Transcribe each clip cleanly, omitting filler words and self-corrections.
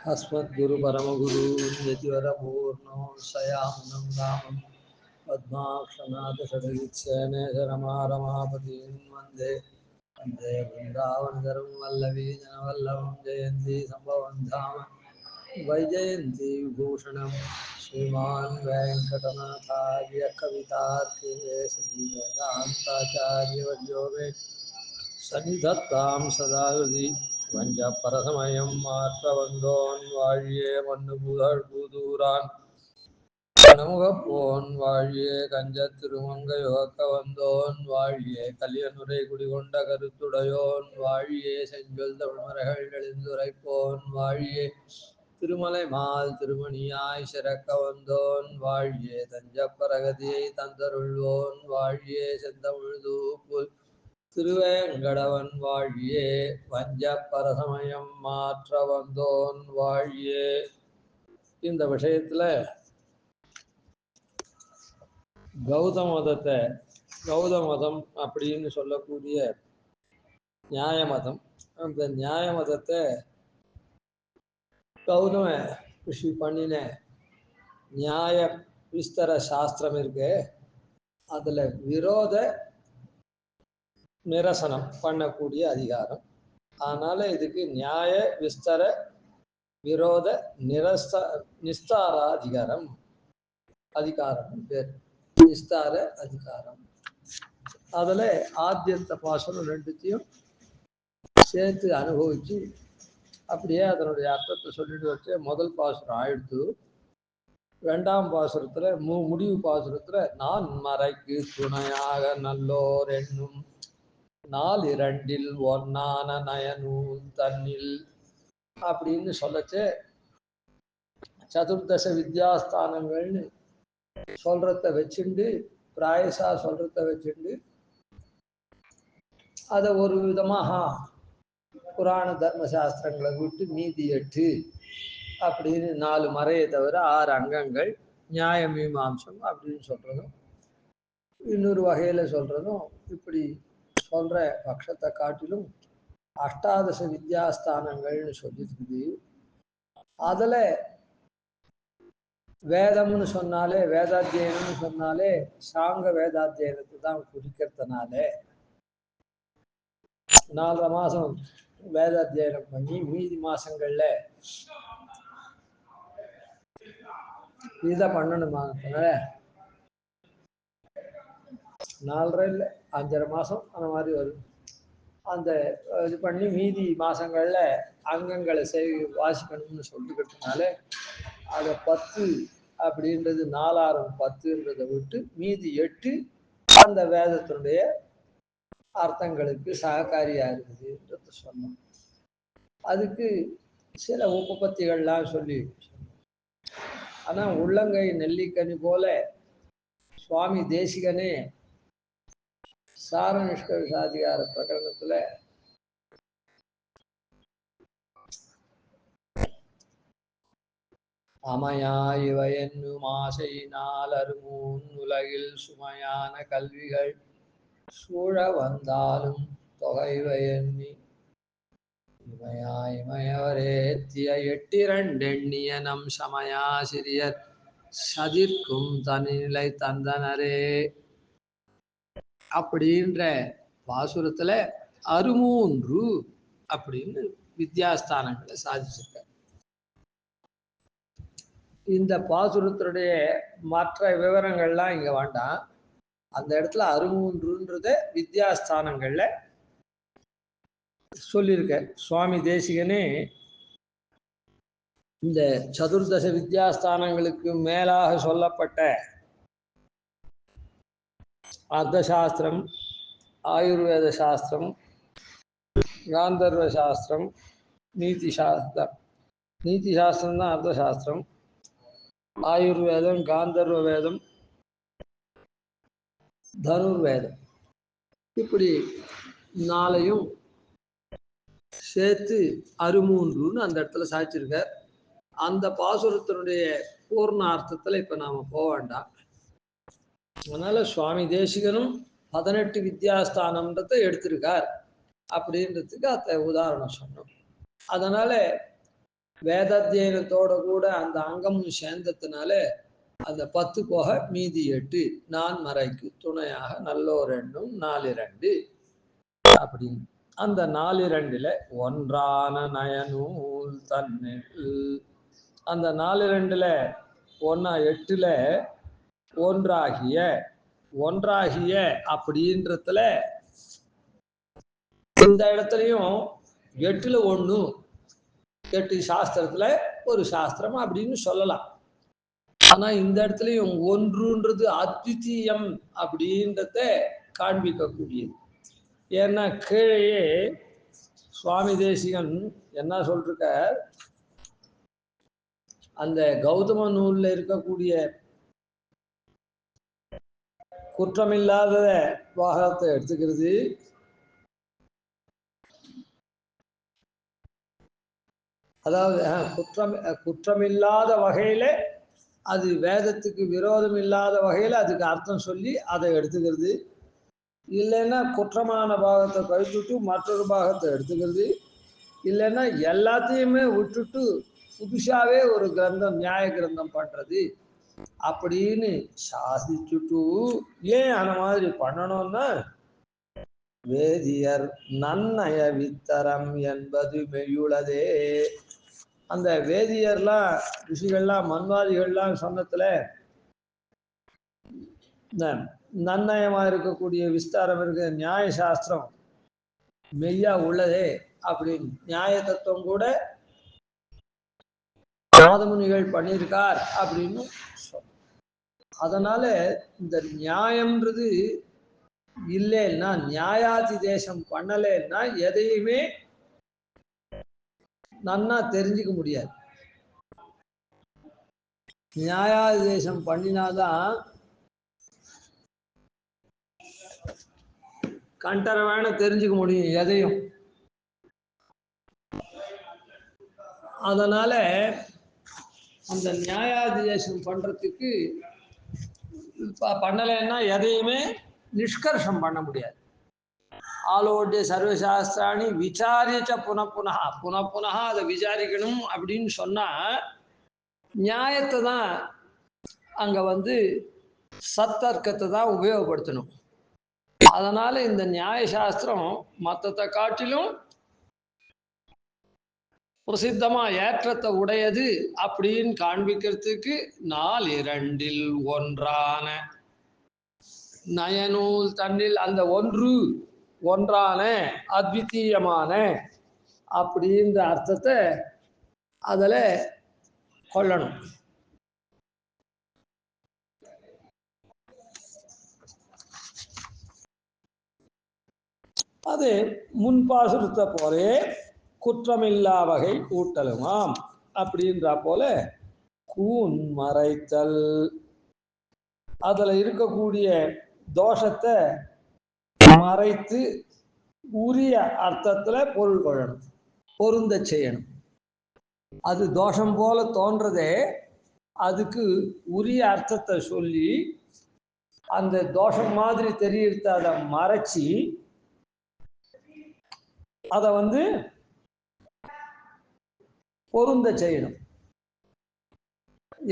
अस्मद्गुरु परमगुरु यतिवरपूर्णो शयामुनं रामं पद्माक्षनाथ षडगित्सेनेशरमारमापतीं वन्दे वन्दे वृन्दावनधरं वल्लवी जनवल्लभं जयन्ती सम्भवं धाम वैजयन्ती विभूषणं श्रीमान् वेङ्कटनाथार्य कवितार्किकेसरी वेदान्ताचार्यवर्यो मे सन्निधत्तां सदा हृदि वञ्जपरसमयं மாற்றவந்தோன் வாழியே மண்ணு புகழ் புதூரான் கனமுகப்போன் வாழியே கஞ்சத் திருமங்கை உகக்க வந்தோன் வாழியே கலியனுரை குடிகொண்ட கருத்துடையோன் வாழியே செஞ்சொல் தமிழ்மறைகள் எழுந்துரைப்போன் வாழியே திருமலை மால் திருமணியாய் சிறக்க வந்தோன் வாழியே தஞ்சப்பரகதியை தந்தருள்வோன் வாழியே செந்தமிழ்தூப்புல் திருவேங்கடவன் வாழியே வஞ்ச பரசமயம் மாற்ற வந்தோன் வாழியே. இந்த விஷயத்துல கௌதம மதம் அப்படின்னு சொல்லக்கூடிய நியாய மதம், அந்த நியாய மதத்தை கௌதம ரிஷி பண்ணின நியாய விஸ்தர சாஸ்திரம் இருக்கு. அதுல விரோத நிரசனம் பண்ணக்கூடிய அதிகாரம். அதனால இதுக்கு நியாய விஸ்தர விரோத நிஸ்தார அதிகாரம் பேர். நிஸ்தார அதிகாரம். அதுல ஆத்தியந்த பாசனம் ரெண்டுத்தையும் சேர்த்து அனுபவிச்சு அப்படியே அதனுடைய அர்த்தத்தை சொல்லிட்டு வச்சு முதல் பாசுரம் ஆயிடுத்து. ரெண்டாம் பாசுரத்துல முடிவு பாசுரத்துல நான் மறைக்கு துணையாக நல்லோர் என்னும் நாள் இரண்டில் ஒன்னான நயனூல் தன்னில் அப்படின்னு சொல்லச்சு சதுர்தச வித்யாஸ்தானங்கள்னு சொல்றத வச்சுண்டு பிராயசா சொல்றத வச்சுண்டு அதை ஒரு விதமாக புராண தர்மசாஸ்திரங்களை விட்டு மீதி 8 அப்படின்னு 4 மறையை தவிர 6 அங்கங்கள் நியாய மீமாம்சம் அப்படின்னு சொல்றதும், இன்னொரு வகையில சொல்றதும், இப்படி சொல்ற பட்சத்தை காட்டிலும் அஷ்டாதச வித்யாஸ்தானங்கள்னு சொல்லியிருக்குது. அதுல வேதம்னு சொன்னாலே வேதாத்தியனம்னு சொன்னாலே சாங்க வேதாத்தியனத்தை தான் குறிக்கிறதுனால 4 மாசம் வேதாத்தியனம் பண்ணி மீதி மாசங்கள்ல இதை பண்ணணுமானதுனால 4.5 இல்லை 5.5 மாசம் அந்த மாதிரி வரும். அந்த இது பண்ணி மீதி மாசங்கள்ல அங்கங்களை வாசிக்கணும்னு சொல்லிக்கிறதுனால அதை 10 அப்படின்றது 4 10ன்றதை விட்டு மீதி 8 அந்த வேதத்தினுடைய அர்த்தங்களுக்கு சககாரியா இருக்குதுன்றது சொன்னோம். அதுக்கு சில உபபத்திகள்லாம் சொல்லி, ஆனா உள்ளங்கை நெல்லிக்கனி போல சுவாமி தேசிகனே சாரநிஷ்ட விசாதிகார பிரகடனத்துல அமையா இவ என்னும் ஆசையினால் அருமூன் உலகில் சுமையான கல்விகள் சூழ வந்தாலும் தொகைவ எண்ணி இமயவரேத்திய 8 நம் சமயா சிறியர் சதிர்க்கும் தனிநிலை தந்தனரே அப்படின்ற பாசுரத்துல 63 அப்படின்னு வித்யாஸ்தானங்களை சாதிச்சிருக்க. இந்த பாசுரத்தினுடைய மற்ற விவரங்கள்லாம் இங்க வேண்டாம். அந்த இடத்துல 63ன்றத வித்யாஸ்தானங்கள்ல சொல்லியிருக்க. சுவாமி தேசிகனே இந்த சதுர்தச வித்யாஸ்தானங்களுக்கு மேலாக சொல்லப்பட்ட அர்த்தசாஸ்திரம், ஆயுர்வேத சாஸ்திரம், காந்தர்வ சாஸ்திரம், நீதி சாஸ்திரம். நீதி சாஸ்திரம் தான் அர்த்தசாஸ்திரம். ஆயுர்வேதம், காந்தர்வ வேதம், தனுர்வேதம், இப்படி 4ஐயும் சேர்த்து 63ன்னு அந்த இடத்துல சாதிச்சிருக்கார். அந்த பாசுரத்தினுடைய பூர்ண அர்த்தத்துல இப்ப நாம போக வேண்டாம். அதனால சுவாமி தேசிகனும் 18 வித்யாஸ்தானம்ன்றதை எடுத்திருக்கார் அப்படின்றதுக்கு அத்த உதாரணம் சொன்னோம். அதனால வேதாத்தியனத்தோட கூட அந்த அங்கமும் சேர்ந்ததுனால அந்த 10 போக மீதி 8 நான் மறைக்கு துணையாக நல்லோர் எண்ணும் 4 அப்படின்னு அந்த 4 ஒன்றான நயனூல் தன்னில் அந்த 4 ஒன்னா 8 ஒன்றாகிய அப்படின்றதுல இந்த இடத்துலயும் 8 1 8 சாஸ்திரத்துல ஒரு சாஸ்திரம் அப்படின்னு சொல்லலாம். ஆனா இந்த இடத்துலயும் ஒன்றுன்றது அத்விதீயம் அப்படின்றத காண்பிக்கக்கூடியது. ஏன்னா கீழே சுவாமி தேசிகன் என்ன சொல்லிருக்க, அந்த கௌதம நூல்ல இருக்கக்கூடிய குற்றமில்லாத வாகத்தை எடுத்துக்கிறது, அதாவது குற்றமில்லாத வகையில அது வேதத்துக்கு விரோதம் இல்லாத வகையில அதுக்கு அர்த்தம் சொல்லி அதை எடுத்துக்கிறது, இல்லைன்னா குற்றமான பாகத்தை கழிச்சுட்டு மற்றொரு பாகத்தை எடுத்துக்கிறது, இல்லைன்னா எல்லாத்தையுமே விட்டுட்டு புதுசாவே ஒரு கிரந்தம் நியாய கிரந்தம் பண்றது அப்படின்னு சாதிச்சுட்டு. ஏன் அந்த மாதிரி பண்ணணும்னா வேதியர் நன்னய வித்தரம் என்பது மெய்யுளதே. அந்த வேதியர்லாம் ரிஷிகள்லாம் மன்வாதிகள்லாம் சொன்னதுல நன்னயமா இருக்கக்கூடிய விஸ்தாரம் இருக்க நியாய சாஸ்திரம் மெய்யா உள்ளதே அப்படின்னு நியாய தத்துவம் கூட நாதமுனிகள் பண்ணியிருக்கார் அப்படின்னு. அதனால இந்த நியாயம்ன்றது இல்லைன்னா, நியாயாதி தேசம் பண்ணலைன்னா எதையுமே நன்னா தெரிஞ்சுக்க முடியாது. நியாயாதேசம் பண்ணினாதான் கண்டரை வேண தெரிஞ்சுக்க முடியும் எதையும். அதனால அந்த நியாயாதேசம் பண்றதுக்கு பண்ணலைன்னா எதையுமே நிஷ்கர்ஷம் பண்ண முடியாது. ஆலோட்டிய சர்வசாஸ்திராணி விசாரிச்ச புனப்புனா அதை விசாரிக்கணும் அப்படின்னு சொன்னா நியாயத்தை தான் அங்க சத்தர்க்கத்தை தான் உபயோகப்படுத்தணும். அதனால இந்த நியாய சாஸ்திரம் மற்றத்தை காட்டிலும் பிரசித்தமா ஏற்றத்தை உடையது அப்படின்னு காண்பிக்கிறதுக்கு 4 ஒன்றான நயனூல் தன்னில் அந்த ஒன்றான அத்விதீயமான அப்படின்ற அர்த்தத்தை அதுல கொள்ளணும். அது முன்பாசுரத்தை போலே குற்றமில்லா வகை கூட்டலுமாம் அப்படின்ற போல கூன் மறைத்தல் அதுல இருக்கக்கூடிய தோஷத்தை மறைத்து உரிய அர்த்தத்துல பொருள் கொள்ளணும், பொருந்த செய்யணும். அது தோஷம் போல தோன்றதே அதுக்கு உரிய அர்த்தத்தை சொல்லி அந்த தோஷம் மாதிரி தெரியறத அதை மறைச்சி அதை பொருந்த செய்யணும்.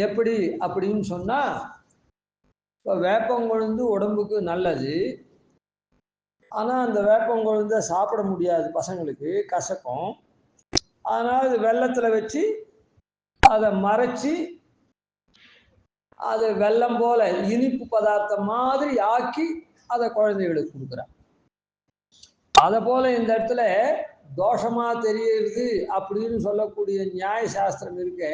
எப்படி அப்படின்னு சொன்னா, இப்போ வேப்பங்கொழுந்து உடம்புக்கு நல்லது, ஆனா அந்த வேப்பங்கொழுந்த சாப்பிட முடியாது, பசங்களுக்கு கசக்கும். அதனால அது வெள்ளத்துல வச்சு அதை மறைச்சி அதை வெல்லம் போல இனிப்பு பதார்த்தம் மாதிரி ஆக்கி அதை குழந்தைகளுக்கு கொடுக்குறான். அதை போல இந்த இடத்துல தோஷமா தெரியுது அப்படின்னு சொல்லக்கூடிய நியாய சாஸ்திரம் இருக்கு.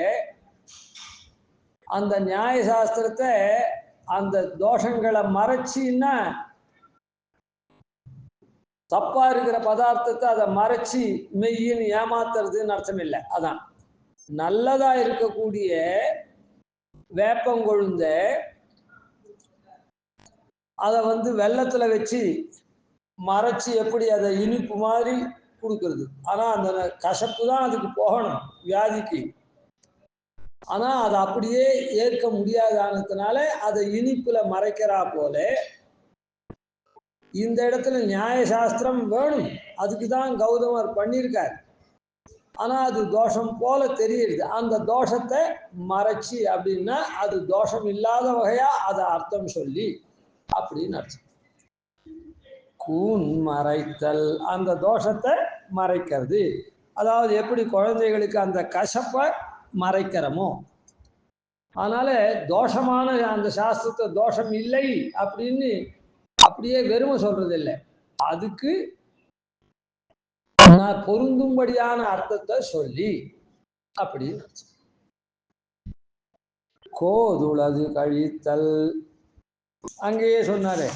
அந்த நியாய சாஸ்திரத்தை அந்த தோஷங்களை மறைச்சின்னா தப்பா இருக்கிற பதார்த்தத்தை அதை மறைச்சி மெய்யின்னு ஏமாத்துறதுன்னு அர்த்தம் இல்லை. அதான் நல்லதா இருக்கக்கூடிய வேப்பங்கொழுந்த அதை வெள்ளத்துல வச்சு மறைச்சி எப்படி அதை இனிப்பு மாதிரி கொடுக்கறது. ஆனா அந்த கசப்பு தான் அதுக்கு போகணும் வியாதிக்கு. ஆனா அதை அப்படியே ஏற்க முடியாதானதுனால அதை இனிப்புல மறைக்கிறா போல இந்த இடத்துல நியாய சாஸ்திரம் வேணும். அதுக்குதான் கௌதமர் பண்ணியிருக்கார். ஆனா அது தோஷம் போல தெரியுது. அந்த தோஷத்தை மறைச்சி அப்படின்னா அது தோஷம் இல்லாத வகையா அதை அர்த்தம் சொல்லி அப்படின்னு அர்த்தம். கூன் மறைத்தல், அந்த தோஷத்தை மறைக்கிறது. அதாவது எப்படி குழந்தைகளுக்கு அந்த கசப்பை மறைக்கிறோமோ, அதனால தோஷமான அந்த சாஸ்திரத்தை தோஷம் இல்லை அப்படின்னு அப்படியே வெறுமை சொல்றது இல்லை, அதுக்கு நான் பொருந்தும்படியான அர்த்தத்தை சொல்லி அப்படின்னு. கோதுளது கழித்தல், அங்கேயே சொன்னாரே,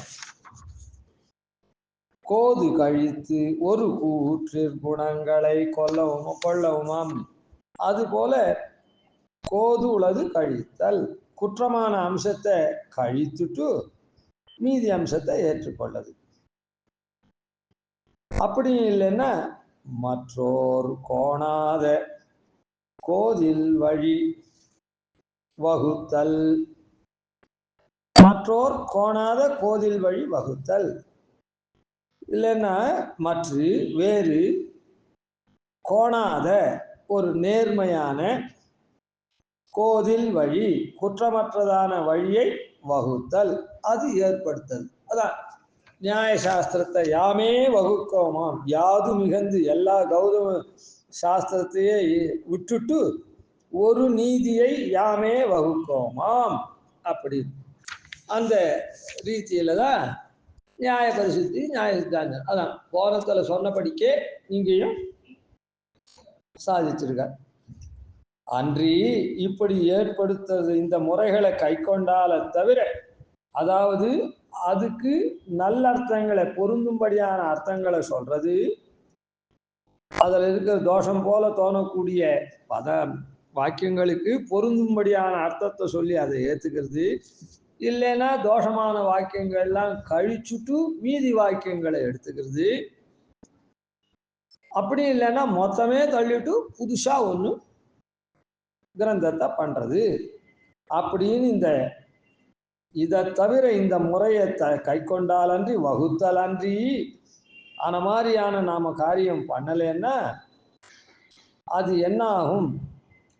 கோது கழித்து ஒரு கூற்றிற் குணங்களை கொள்ளவுமாம். அதுபோல கோது உளது கழித்தல், குற்றமான அம்சத்தை கழித்துட்டு மீதி அம்சத்தை ஏற்றுக்கொள்ளது. அப்படி இல்லைன்னா மற்றோர் கோணாத கோதில் வழி வகுத்தல், மற்றோர் கோணாத கோதில் வழி வகுத்தல், இல்லைன்னா மற்ற வேறு கோணாத ஒரு நேர்மையான கோதில் வழி குற்றமற்றதான வழியை வகுத்தல், அது ஏற்படுத்தல். அதான் நியாயசாஸ்திரத்தை யாமே வகுக்கோமாம், யாது மிகந்து எல்லா கௌதம சாஸ்திரத்தையே விட்டுட்டு ஒரு நீதியை யாமே வகுக்கோமாம் அப்படி அந்த ரீதியில தான் நியாய பரிசுத்தி நியாய சித்தாந்தம். அதான் போனத்துல சொன்னபடிக்கே இங்கேயும் சாதிச்சிருக்க. அன்றி இப்படி ஏற்படுத்துறது இந்த முறைகளை கை கொண்டால தவிர, அதாவது அதுக்கு நல்ல அர்த்தங்களை பொருந்தும்படியான அர்த்தங்களை சொல்றது, அதில் இருக்கிற தோஷம் போல தோணக்கூடிய பத வாக்கியங்களுக்கு பொருந்தும்படியான அர்த்தத்தை சொல்லி அதை ஏத்துக்கிறது, இல்லைன்னா தோஷமான வாக்கியங்கள்லாம் கழிச்சுட்டு மீதி வாக்கியங்களை எடுத்துக்கிறது, அப்படி இல்லைன்னா மொத்தமே தள்ளிட்டு புதுசா ஒன்று கிரந்தத்தை பண்றது அப்படின்னு. இந்த இதை தவிர இந்த முறையை கை கொண்டாலன்றி வகுத்தலன்றி அந்த மாதிரியான நாம காரியம் பண்ணலைன்னா அது என்ன ஆகும்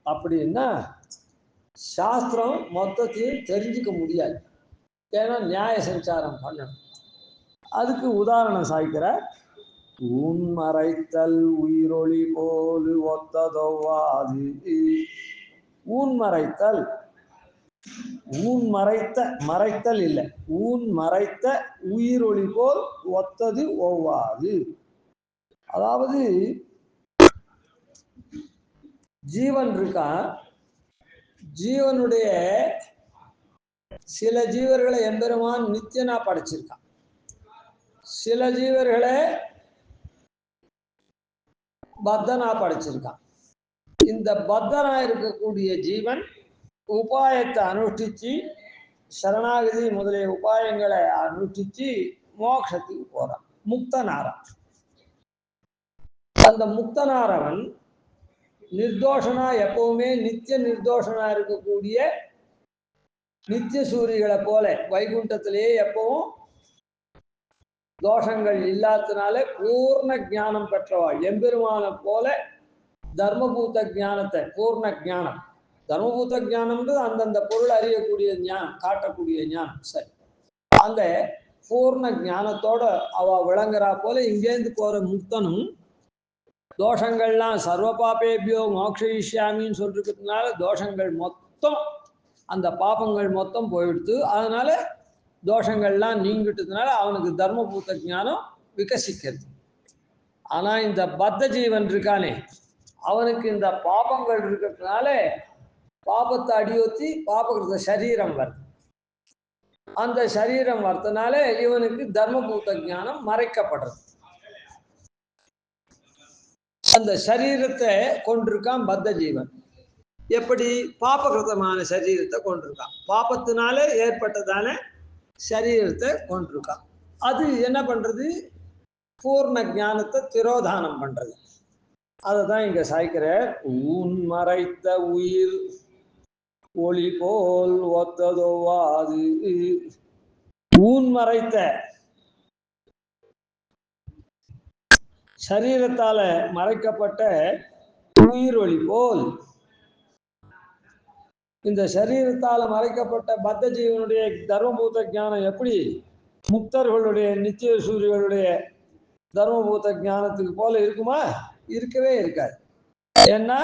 அப்படின்னா சாஸ்திரம் மொத்தத்தையும் தெரிஞ்சுக்க முடியாது. ஏன்னா நியாய சஞ்சாரம் பண்ணணும். அதுக்கு உதாரணம் சாய்க்கிற, ஊன்மறைத்தல் உயிரொளி போல் ஒத்ததொவ்வாது. ஊன்மறைத்தல், ஊன் மறைத்த, மறைத்தல் இல்லை, ஊன் மறைத்த உயிரொளி போல் ஒத்தது ஒவ்வாது. அதாவது ஜீவன் இருக்கா, ஜீவனுடைய சில ஜீவர்களை எம்பெருமான் நித்தியனா படைச்சிருக்கான், சில ஜீவர்களை பத்தனா படைச்சிருக்கான். இந்த பத்தனா இருக்கக்கூடிய ஜீவன் உபாயத்தை அனுஷ்டிச்சு சரணாகதி முதலிய உபாயங்களை அனுஷ்டிச்சு மோட்சத்துக்கு போறான், முக்தனாரான். அந்த முக்தனாரவன் நிர்தோஷனா எப்பவுமே நித்திய நிர்தோஷனா இருக்கக்கூடிய நித்திய சூரிகளை போல வைகுண்டத்திலேயே எப்பவும் தோஷங்கள் இல்லாதனால பூர்ண ஞானம் பெற்றவா, எம்பெருமான போல தர்மபூத ஞானத்தை, பூர்ண ஞானம், தர்மபூத ஞானம்ன்றது அந்தந்த பொருள் அறியக்கூடிய ஞானம், காட்டக்கூடிய ஞானம். சரி, அந்த பூர்ண ஞானத்தோட அவ விளங்குறா போல இங்கேருந்து போற முக்தனும் தோஷங்கள்லாம் சர்வ பாபேபியோ மோக்ஷயிஷ்யாமின்னு சொல்லிருக்கிறதுனால தோஷங்கள் மொத்தம், அந்த பாபங்கள் மொத்தம் போயிடுத்து, அதனால தோஷங்கள்லாம் நீங்கிட்டதுனால அவனுக்கு தர்மபூத ஞானம் விகசிக்கிறது. ஆனா இந்த பத்த ஜீவன் இருக்கானே, அவனுக்கு இந்த பாபங்கள் இருக்கிறதுனால பாபத்தை அடியொத்தி பாபகிருத சரீரம் வருது. அந்த சரீரம் வரதுனால இவனுக்கு தர்மபூத ஞானம் மறைக்கப்படுறது. அந்த சரீரத்தை கொண்டிருக்கான் பத்த ஜீவன். எப்படி? பாபகிருதமான சரீரத்தை கொண்டிருக்கான், பாபத்தினால ஏற்பட்டதான சரீரத்தை கொண்டிருக்கான். அது என்ன பண்றது? பூர்ண ஞானத்தை திரோதானம் பண்றது. அதுதான் இங்க சாய்க்கிற, ஊன் மறைத்த உயிர் ஒளி போல் ஒத்ததோவாது. ஊன் மறைத்த சரீரத்தால மறைக்கப்பட்ட உயிரொளி போல் இந்த சரீரத்தால் மறைக்கப்பட்ட பத்த ஜீவனுடைய தர்மபூத ஞானம் எப்படி முக்தர்களுடைய நித்திய சூரியர்களுடைய தர்மபூத ஞானத்துக்கு போல இருக்குமா? இருக்கவே இருக்காது. ஏன்னா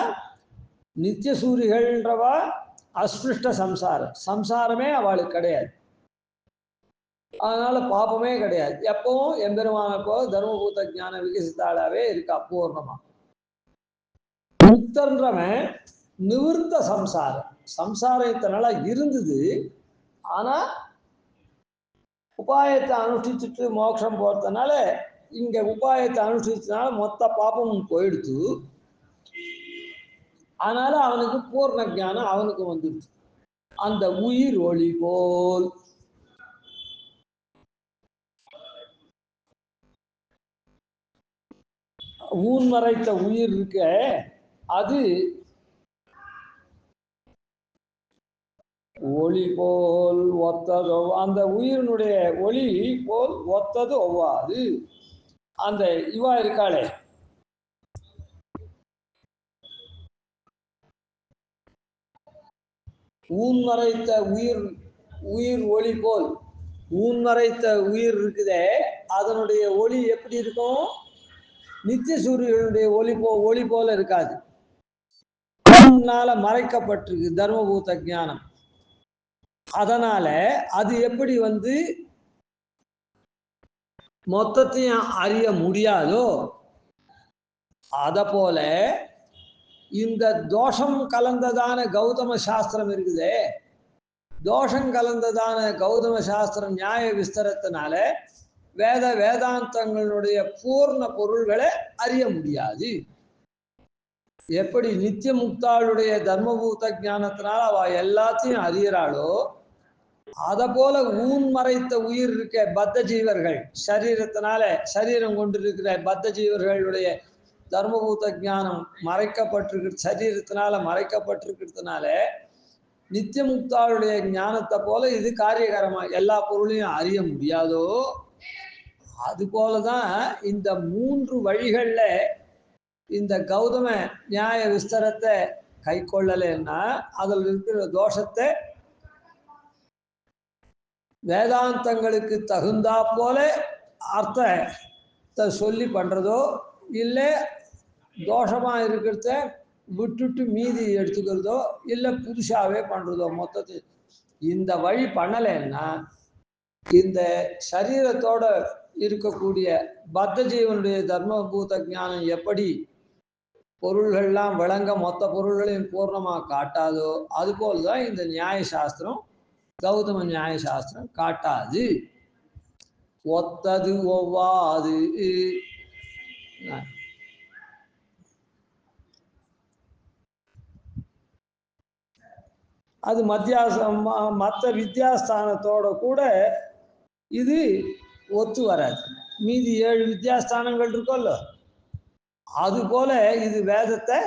நித்திய சூரிகள்ன்றவா அஸ்பிருஷ்ட சம்சாரமே அவளுக்கு கிடையாது. அதனால பாப்பமே கிடையாது. எப்பவும் எம்பெருமான போல தர்மபூத ஞான விகசித்தாளாவே இருக்கா பூர்ணமா. முக்தன்றவன் நிவர்த்த சம்சாரத்தினால இருந்தது. ஆனா உபாயத்தை அனுஷ்டிச்சுட்டு மோட்சம் போறதுனால இங்க உபாயத்தை அனுஷ்டிச்சதுனால மொத்த பாப்பமும் போயிடுத்து. அதனால அவனுக்கு பூர்ண ஞானம் அவனுக்கு வந்துடுச்சு. அந்த உயிர் ஒளி போல் ஊன் மறைத்த உயிர் இருக்க, அது ஒளி போல் ஒத்ததோ, அந்த உயிரினுடைய ஒளி போல் ஒத்தது ஒவ்வாது. அந்த இவா இருக்காளே ஊன் மறைத்த உயிர் ஒளி போல், ஊன் மறைத்த உயிர் இருக்குதே அதனுடைய ஒளி எப்படி இருக்கும்? நித்திய சூரியனுடைய ஒளி போல இருக்காது. மறைக்கப்பட்டிருக்கு தர்மபூத ஞானம். அதனால அது எப்படி மொத்தத்தையும் அறிய முடியாதோ அத போல இந்த தோஷம் கலந்ததான கௌதம சாஸ்திரம் இருக்குதே, தோஷம் கலந்ததான கௌதம சாஸ்திரம் நியாய விஸ்தரத்தினால வேதாந்தங்களுடைய பூர்ண பொருள்களை அறிய முடியாது. எப்படி நித்திய முக்தாளுடைய தர்மபூத ஞானத்தினால அவ எல்லாத்தையும் அறியறாளோ அத போல ஊன் மறைத்த உயிர் இருக்க பத்த ஜீவர்கள், சரீரம் கொண்டிருக்கிற பத்த ஜீவர்களுடைய தர்மபூத ஞானம் மறைக்கப்பட்டிருக்க சரீரத்தினால மறைக்கப்பட்டிருக்கிறதுனால நித்திய முக்தாளுடைய ஞானத்தை போல இது காரியகரமா எல்லா பொருளையும் அறிய முடியாதோ அது போலதான் இந்த 3 வழிகள்ல இந்த கௌதம நியாய விஸ்தரத்தை கை கொள்ளலைன்னா அதில் இருக்கிற தோஷத்தை வேதாந்தங்களுக்கு தகுந்தா போல அர்த்தத்தை சொல்லி பண்றதோ இல்லை தோஷமா இருக்கிறத விட்டுட்டு மீதி எடுத்துக்கிறதோ இல்லை புதுசாவே பண்றதோ மொத்தத்தை இந்த வழி பண்ணலைன்னா இந்த சரீரத்தோட இருக்கக்கூடிய பத்த ஜீவனுடைய தர்மபூத ஞானம் எப்படி பொருள்கள்லாம் விளங்க மொத்த பொருள்களையும் பூர்ணமா காட்டாதோ அதுபோல்தான் இந்த நியாய சாஸ்திரம் கௌதம நியாய சாஸ்திரம் காட்டாது. ஒத்தது ஒவ்வாது. அது மற்ற வித்யாஸ்தானத்தோட கூட இது ஒத்து வராது. மீதி 7 வித்யாஸ்தானங்கள் இருக்கும்ல அது போல இது வேதத்தை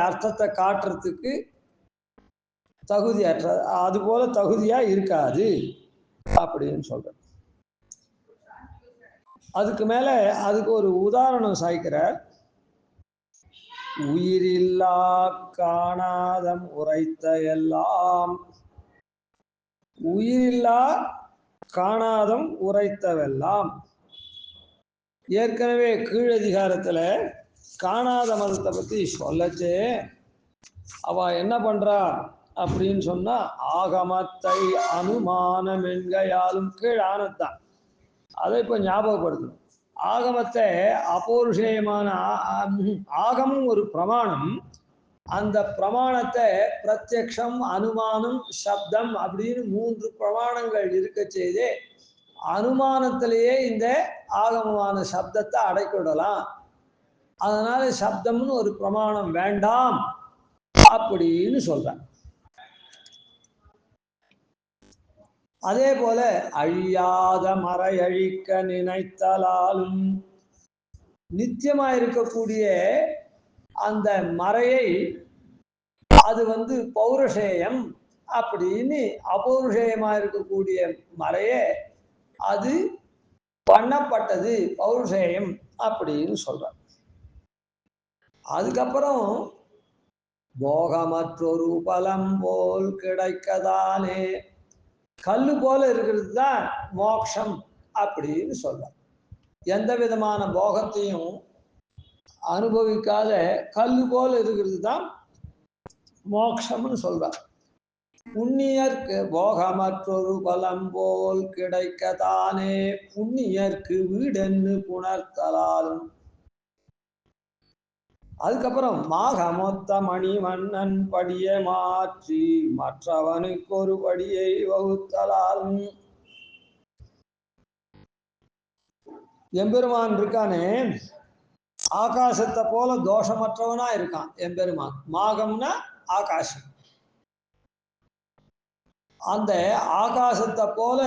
அர்த்தத்தை காட்டுறதுக்கு தகுதியற்ற, அது போல தகுதியா இருக்காது அப்படின்னு சொல்ற. அதுக்கு மேல அதுக்கு ஒரு உதாரணம் சாய்க்கிறார். உயிரில்லா காணாதம் உரைத்த எல்லாம், உயிரில்லா காணாதம் உரைத்தவெல்லாம். ஏற்கனவே கீழதிகாரத்துல காணாத மதத்தை பத்தி சொல்லச்சே அவ என்ன பண்றா அப்படின்னு சொன்னா ஆகமத்தை அனுமானம் என்கையாலும் கீழானத்தான். அதை இப்ப ஞாபகப்படுத்தணும். ஆகமத்தை அபௌருஷேயமான ஆகமும் ஒரு பிரமாணம். அந்த பிரமாணத்தை பிரத்யக்ஷம் அனுமானம் சப்தம் அப்படின்னு 3 பிரமாணங்கள் இருக்க செய்து அனுமானத்திலேயே இந்த ஆகமமான சப்தத்தை அடைக்கிடலாம். அதனால சப்தம்னு ஒரு பிரமாணம் வேண்டாம் அப்படின்னு சொல்றாங்க. அதே போல அழியாத மறை அழிக்க நினைத்தலாலும் நித்தியமா இருக்கக்கூடிய அந்த மறையை அது பௌருஷேயம் அப்படின்னு அபௌருஷேயமா இருக்கக்கூடிய மறையை அது பண்ணப்பட்டது பௌருஷேயம் அப்படின்னு சொல்றாங்க. அதுக்கப்புறம் போகமற்றொரு பலம் போல் கிடைக்கதானே, கல்லு போல இருக்கிறது தான் மோட்சம் அப்படின்னு சொல்றார். எந்த விதமான போகத்தையும் அனுபவிக்காத கல்லு போல இருக்கிறது தான் மோட்சம்னு சொல்றார். புண்ணியர்க்கு போகமற்றொரு பலம் போல் கிடைக்கதானே, புண்ணியர்க்கு வீடென்னு புணர்த்தலாலும். அதுக்கப்புறம் மாகமொத்த மணிவண்ணன் படியை மாற்றி மற்றவனுக்கு ஒரு படியை வகுத்தலாலும். எம்பெருமான் இருக்கானே ஆகாசத்தை போல தோஷமற்றவனா இருக்கான் எம்பெருமான். மாகம்னா ஆகாசம். அந்த ஆகாசத்தை போல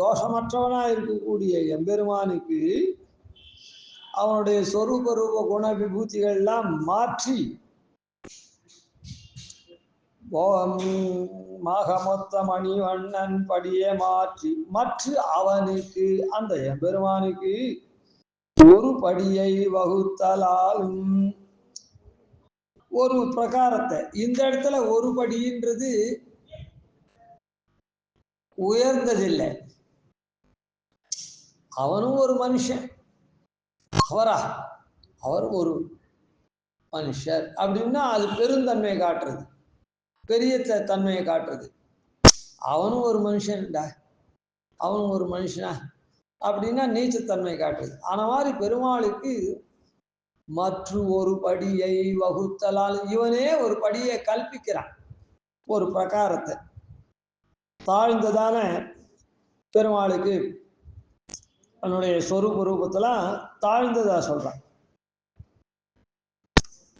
தோஷமற்றவனா இருக்கக்கூடிய எம்பெருமானுக்கு அவனுடைய சொரூப ரூப குண விபூதிகள் எல்லாம் மாற்றி மாகமொத்த மணிவண்ணன் படியை மாற்றி மற்ற அவனுக்கு அந்த எம்பெருமானுக்கு ஒரு படியை வகுத்தலாலும். ஒரு பிரகாரத்தை இந்த இடத்துல ஒரு படின்றது உயர்ந்ததில்லை. அவனும் ஒரு மனுஷன், அவர் ஒரு மனுஷர் அப்படின்னா அது பெருந்தன்மையை காட்டுறது, பெரிய தன்மையை காட்டுறது. அவனும் ஒரு மனுஷன்டா, அவனும் ஒரு மனுஷனா அப்படின்னா நீச்சத்தன்மை காட்டுறது. ஆன மாதிரி பெருமாளுக்கு மற்ற ஒரு படியை வகுத்தலால் இவனே ஒரு படியை கல்பிக்கிறான். ஒரு பிரகாரத்தை தாழ்ந்ததான பெருமாளுக்கு தன்னுடைய சொரூப ரூபத்துல தாழ்ந்ததா சொல்றான்.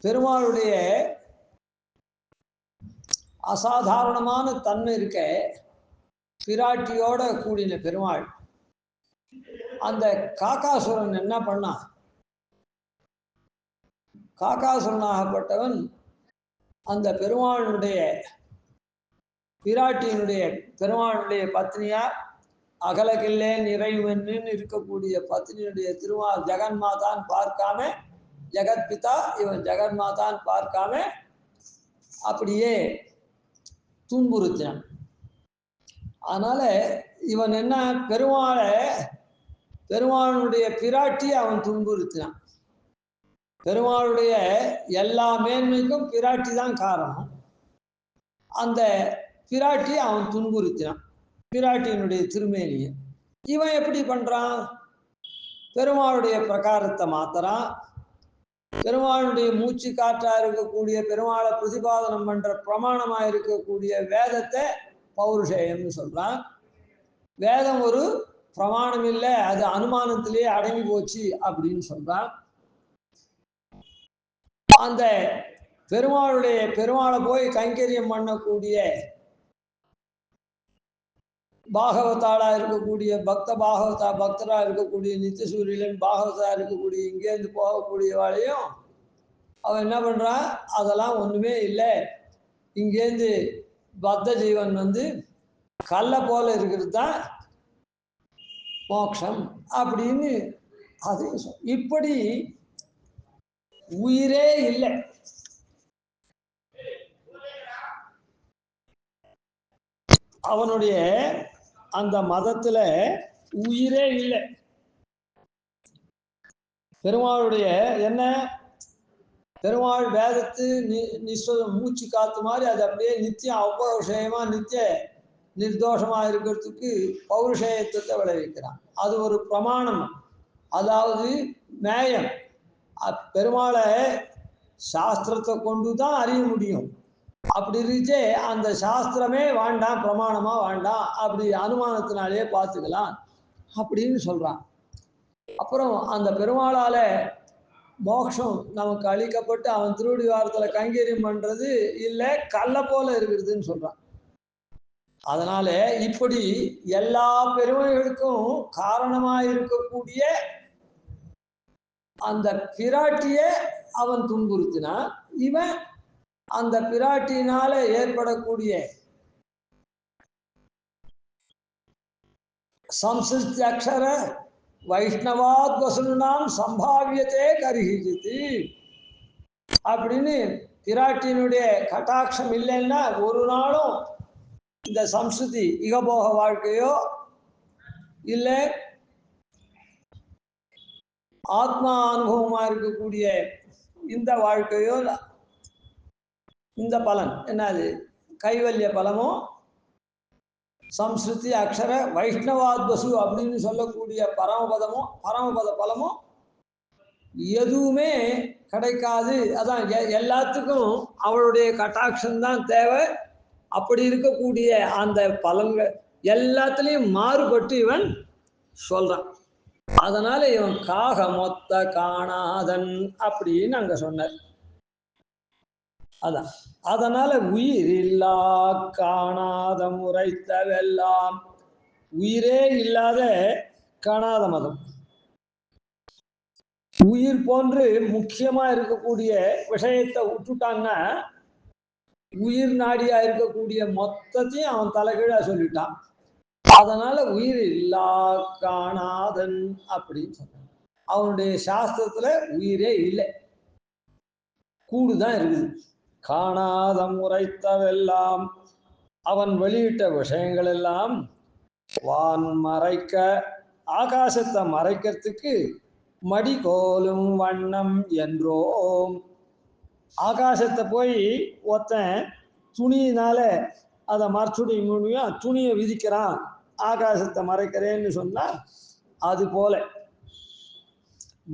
பெருமாளுடைய அசாதாரணமான தன்மை இருக்க, பிராட்டியோட கூடின பெருமாள். அந்த காக்காசுரன் என்ன பண்ணான்? காக்காசுரனாகப்பட்டவன் அந்த பெருமாளுடைய பிராட்டியினுடைய பெருமாளுடைய பத்னியா அகலகில்லே நிறைவென்னு இருக்கக்கூடிய பத்னியுடைய திருமால் ஜெகன்மாதான் பார்க்காம, ஜெகத்பிதா இவன் ஜெகன்மாதான் பார்க்காம அப்படியே துன்புறுத்தினான். அதனால இவன் என்ன, பெருமாளுடைய பிராட்டி அவன் துன்புறுத்தினான். பெருமாளுடைய எல்லா மேன்மைக்கும் பிராட்டி தான் காரணம். அந்த பிராட்டி அவன் துன்புறுத்தினான், பிராட்டியினுடைய திருமேனியை. இவன் எப்படி பண்றான்? பெருமாளுடைய பிரகாரத்தை மாத்துறான். பெருமாளுடைய மூச்சு காற்றா இருக்கக்கூடிய பெருமாளை பிரதிபாதனம் பண்ற பிரமாணமா இருக்கக்கூடிய வேதத்தை பௌருஷேயம்னு சொல்றான். வேதம் ஒரு பிரமாணம் இல்லை, அது அனுமானத்திலேயே அடங்கி போச்சு அப்படின்னு சொல்றான். அந்த பெருமாளை போய் கைங்கரியம் பண்ணக்கூடிய பாகவதாளா இருக்கக்கூடிய பக்தரா இருக்கக்கூடிய நித்தியசூரியன் பாகவதா இருக்கக்கூடிய இங்கேருந்து போகக்கூடியவாளையும் அவன் என்ன பண்றான்? அதெல்லாம் ஒண்ணுமே இல்லை, இங்கேருந்து பத்த ஜீவன் கல்லை போல இருக்கிறது தான் மோட்சம் அப்படின்னு அதையும் இப்படி உயிரே இல்லை. அவனுடைய அந்த மதத்துல உயிரே இல்லை. பெருமாளுடைய என்ன, பெருமாள் வேதத்து மூச்சு காத்து மாதிரி அது அப்படியே நித்தியம் அபௌருஷயமா நித்திய நிர்தோஷமா இருக்கிறதுக்கு பௌருஷயத்தை விளைவிக்கிறான். அது ஒரு பிரமாணம், அதாவது மேயம். பெருமாளை சாஸ்திரத்தை கொண்டு தான் அறிய முடியும். அப்படி இருந்துச்சே அந்த சாஸ்திரமே வேண்டாம், பிரமாணமா வேண்டாம், அப்படி அனுமானத்தினாலேயே பார்த்துக்கலாம் அப்படின்னு சொல்றான். அப்புறம் அந்த பெருமாளால மோட்சம் நமக்கு அளிக்கப்பட்டு அவன் திருவடி வாரத்துல கைங்கரியம் பண்றது இல்லை, கல்லை போல இருக்கிறதுன்னு சொல்றான். அதனால இப்படி எல்லா பெருமைகளுக்கும் காரணமாக இருக்கக்கூடிய அந்த பிராட்டிய அவன் துன்புறுத்தினான். இவன் அந்த பிராட்டியினால ஏற்படக்கூடிய சம்சிருஷ்டி அக்ஷர வைஷ்ணவாத் வசூனாம் சம்பாவியத்தே கரிஹிஜிதி. அப்படின்னு பிராட்டியினுடைய கட்டாட்சம் இல்லைன்னா ஒரு நாளும் இந்த சம்ஸ்கிருதி இகபோக வாழ்க்கையோ இல்லை ஆத்மா அனுபவமா இருக்கக்கூடிய இந்த வாழ்க்கையோ இந்த பலன் என்னது கைவல்ய பலமோ சம்ஸ்கிருதி அக்ஷர வைஷ்ணவாத்வசு அப்படின்னு சொல்லக்கூடிய பரமபத பலமோ எதுவுமே கிடைக்காது. அதான் எல்லாத்துக்கும் அவளுடைய கட்டாட்சம்தான் தேவை. அப்படி இருக்கக்கூடிய அந்த பலன்கள் எல்லாத்துலேயும் மாறுபட்டு இவன் சொல்றான். அதனால இவன் காக மொத்த காணாதன் அப்படின்னு அங்க சொன்னார். அதான் அதனால உயிரில்லா காணாத முறைத்தவெல்லாம் உயிரே இல்லாத காணாத மதம். உயிர் போன்று முக்கியமா இருக்கக்கூடிய விஷயத்தை விட்டுட்டான்னா உயிர் நாடியா இருக்கக்கூடிய மொத்தத்தையும் அவன் தலைகீழா சொல்லிட்டான். அதனால உயிர் இல்லா காணாதன் அப்படின்னு சொன்னான். அவனுடைய சாஸ்திரத்துல உயிரே இல்லை, கூடுதான் இருக்குது. காணாத முறைத்தவெல்லாம் அவன் வெளியிட்ட விஷயங்கள் எல்லாம் வான் மறைக்க ஆகாசத்தை மறைக்கிறதுக்கு மடிகோலும் வண்ணம் என்றோம். ஆகாசத்தை போய் ஒருத்தன் துணியினால அதை மறைச்சுடி முடியும், துணியை விதிக்கிறான் ஆகாசத்தை மறைக்கிறேன்னு சொன்னா அது போல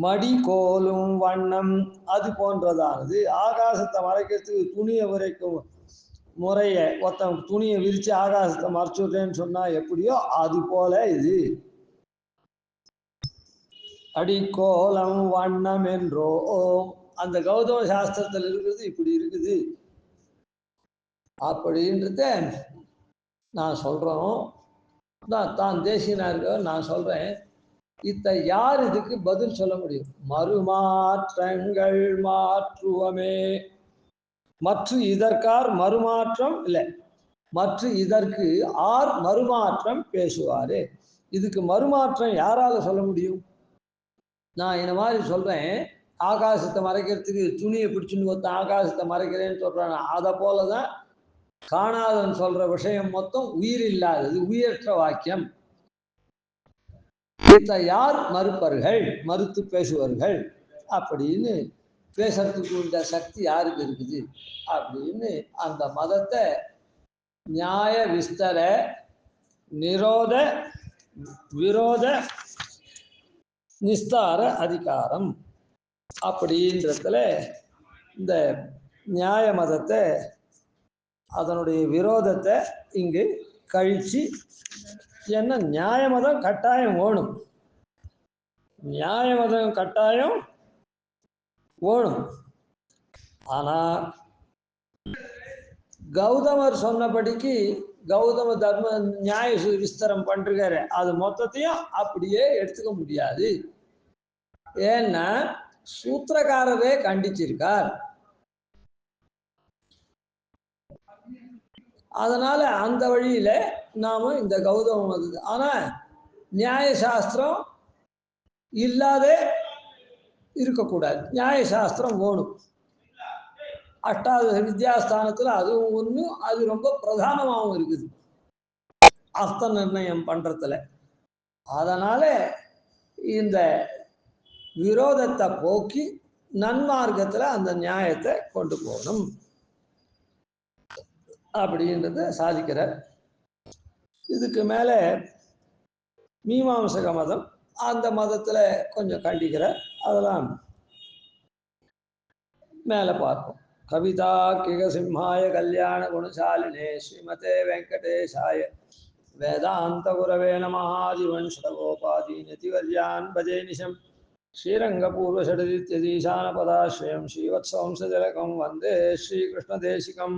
மடி கோலும் வண்ணம் அது போன்றதானது. ஆகாசத்தை மறைக்கிறதுக்கு துணியை விரைக்கும் முறையை ஒருத்தன் துணியை விரிச்சு ஆகாசத்தை மறைச்சுட்டேன்னு சொன்னா எப்படியோ அது போல இது அடிக்கோலம் வண்ணம் என்றோ. அந்த கௌதம சாஸ்திரத்தில் இருக்கிறது இப்படி இருக்குது அப்படின்றத நான் சொல்றோம். தான் தேசியனா இருக்க நான் சொல்றேன். யார் இதுக்கு பதில் சொல்ல முடியும்? மறுமாற்றங்கள் மாற்றுவமே மற்ற இதற்கார் மறுமாற்றம் இல்லை, மற்ற இதற்கு ஆர் மறுமாற்றம் பேசுவாரு. இதுக்கு மறுமாற்றம் யாரால சொல்ல முடியும்? நான் இந்த மாதிரி சொல்றேன், ஆகாசத்தை மறைக்கிறதுக்கு துணியை பிடிச்சுன்னு ஒருத்தன் ஆகாசத்தை மறைக்கிறேன்னு சொல்றான். அதை போலதான் காணாதன் சொல்ற விஷயம் மொத்தம் உயிர் இல்லாதது, உயிரற்ற வாக்கியம். இதை யார் மறுப்பர்கள், மறுத்து பேசுவார்கள் அப்படின்னு பேசுறதுக்கு உள்ள சக்தி யாருக்கு இருக்குது அப்படின்னு அந்த மதத்தை நியாய விஸ்தர நிரோத விரோத நிஸ்தார அதிகாரம் அப்படின்றதுல இந்த நியாய மதத்தை அதனுடைய விரோதத்தை இங்கு கழிச்சு, என்ன நியாய மதம் கட்டாயம் வேணும், நியாய மதம் கட்டாயம் வேணும். ஆனா கௌதமர் சொன்னபடிக்கு கௌதம தர்ம நியாய விஸ்தரம் பண்றாரு, அது மொத்தத்தையும் அப்படியே எடுத்துக்க முடியாது. ஏன்னா சூத்திரக்காரரே கண்டிச்சிருக்கார். அதனால அந்த வழியில நாம இந்த கௌதம மதம், ஆனா நியாய சாஸ்திரம் இல்லாத இருக்கக்கூடாது, நியாய சாஸ்திரம் வேணும். அஷ்டாதச வித்யாஸ்தானத்துல அதுவும் ஒண்ணு, அது ரொம்ப பிரதானமாகவும் இருக்குது அர்த்த நிர்ணயம் பண்றதுல. அதனால இந்த விரோதத்தை போக்கி நன்மார்க்கத்துல அந்த நியாயத்தை கொண்டு போகணும் அப்படின்றத சாதிக்கிறார். இதுக்கு மேல மீமாம்சக மதம், அந்த மதத்துல கொஞ்சம் கண்டிக்கிறார், அதெல்லாம் மேல பார்ப்போம். கவிதா கிகசிம்ஹாய கல்யாண குணசாலினே ஸ்ரீமதே வெங்கடேஷாய வேதாந்த குரவே நமः. ஜீவன்ஷடகோபாதீனதிவர்யான் பஜே நிஷம் ஸ்ரீரங்கபூர்வஷடதித்யதீசானபதாஸ்ரயம் ஸ்ரீவத்சவம்சஜலகம் வந்தே ஸ்ரீகிருஷ்ணதேசிகம்.